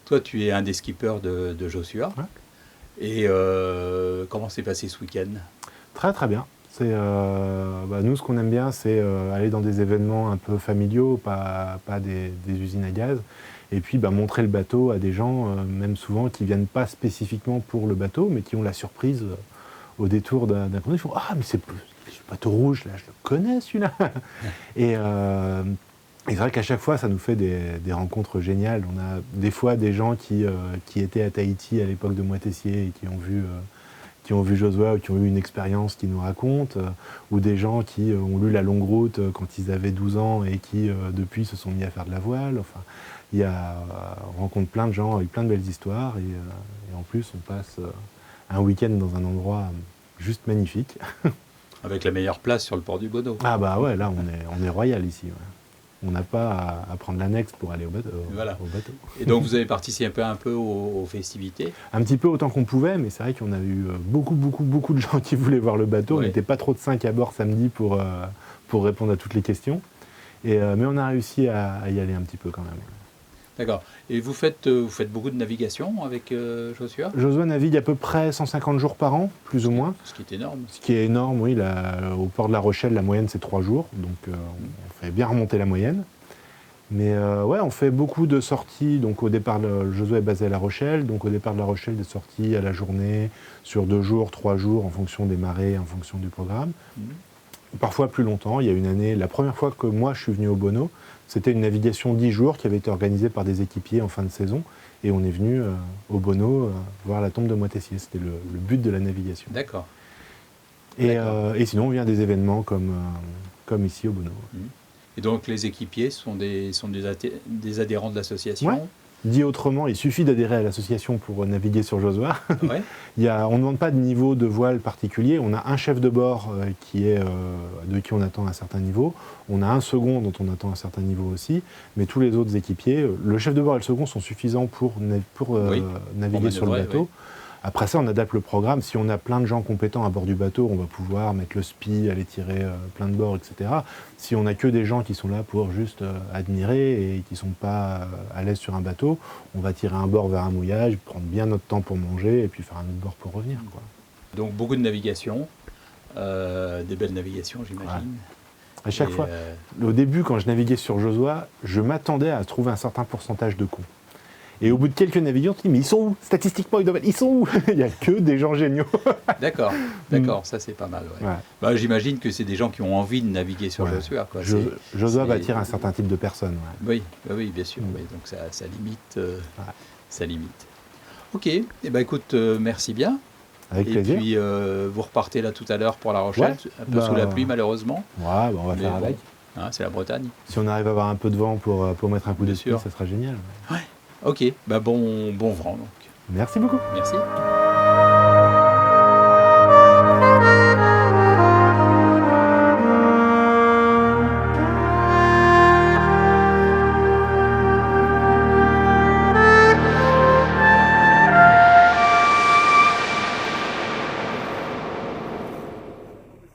toi, tu es un des skippers de Joshua. Ouais. Et comment s'est passé ce week-end? Très très bien. Nous, ce qu'on aime bien, c'est aller dans des événements un peu familiaux, pas des usines à gaz. Et puis montrer le bateau à des gens, même souvent, qui ne viennent pas spécifiquement pour le bateau, mais qui ont la surprise au détour d'un conduit. Ils font « Ah, mais c'est le bateau rouge, là, je le connais celui-là !» Et c'est vrai qu'à chaque fois, ça nous fait des rencontres géniales. On a des fois des gens qui étaient à Tahiti à l'époque de Moitessier et qui ont vu Josua ou qui ont eu une expérience qui nous racontent, ou des gens qui ont lu La Longue Route quand ils avaient 12 ans et qui, depuis, se sont mis à faire de la voile. Enfin, on rencontre plein de gens avec plein de belles histoires et en plus, on passe un week-end dans un endroit juste magnifique. Avec la meilleure place sur le port du Bono. Ah bah ouais, là, on est royal ici. Ouais. On n'a pas à prendre l'annexe pour aller au bateau. Voilà. Et donc, vous avez participé un peu aux festivités? Un petit peu autant qu'on pouvait, mais c'est vrai qu'on a eu beaucoup de gens qui voulaient voir le bateau. Ouais. On n'était pas trop de 5 à bord samedi pour répondre à toutes les questions. Mais on a réussi à y aller un petit peu quand même. D'accord. Et vous faites beaucoup de navigation avec Joshua? Joshua navigue à peu près 150 jours par an, plus ou moins. Ce qui est énorme. Ce qui est énorme, oui. Au port de La Rochelle, la moyenne, c'est 3 jours. Donc, on fait bien remonter la moyenne. Mais ouais, on fait beaucoup de sorties. Donc, au départ, Joshua est basé à La Rochelle. Donc, au départ de La Rochelle, des sorties à la journée, sur 2 jours, 3 jours, en fonction des marées, en fonction du programme. Parfois plus longtemps. Il y a une année, la première fois que moi, je suis venu au Bono, c'était une navigation 10 jours qui avait été organisée par des équipiers en fin de saison. Et on est venu au Bono voir la tombe de Moitessier. C'était le but de la navigation. D'accord. Et sinon, on vient des événements comme ici au Bono. Et donc, les équipiers sont des adhérents de l'association? Ouais. Dit autrement, il suffit d'adhérer à l'association pour naviguer sur Joshua. Ouais. On ne demande pas de niveau de voile particulier. On a un chef de bord de qui on attend un certain niveau. On a un second dont on attend un certain niveau aussi. Mais tous les autres équipiers, le chef de bord et le second sont suffisants pour naviguer sur le bateau. Oui. Après ça, on adapte le programme. Si on a plein de gens compétents à bord du bateau, on va pouvoir mettre le SPI, aller tirer plein de bords, etc. Si on n'a que des gens qui sont là pour juste admirer et qui ne sont pas à l'aise sur un bateau, on va tirer un bord vers un mouillage, prendre bien notre temps pour manger et puis faire un autre bord pour revenir. Quoi. Donc beaucoup de navigation, des belles navigations, j'imagine. Ouais. À chaque fois, au début, quand je naviguais sur Joshua, je m'attendais à trouver un certain pourcentage de cons. Et au bout de quelques navigants, on se dit, mais ils sont où? Statistiquement, ils sont où? Il n'y a que des gens géniaux. D'accord, ça c'est pas mal. Ouais. Ouais. J'imagine que c'est des gens qui ont envie de naviguer sur Joshua. Joshua va attirer un certain type de personnes. Ouais. Oui, bien sûr. Oui. Donc ça limite. Ça limite. Ok, écoute, merci bien. Avec plaisir. Et puis vous repartez là tout à l'heure pour La Rochelle, un peu sous la pluie malheureusement. Ouais, on va faire avec. C'est la Bretagne. Si on arrive à avoir un peu de vent pour mettre un coup d'esprit, ça sera génial. Ouais. Ok, bon vent donc. Merci beaucoup. Merci.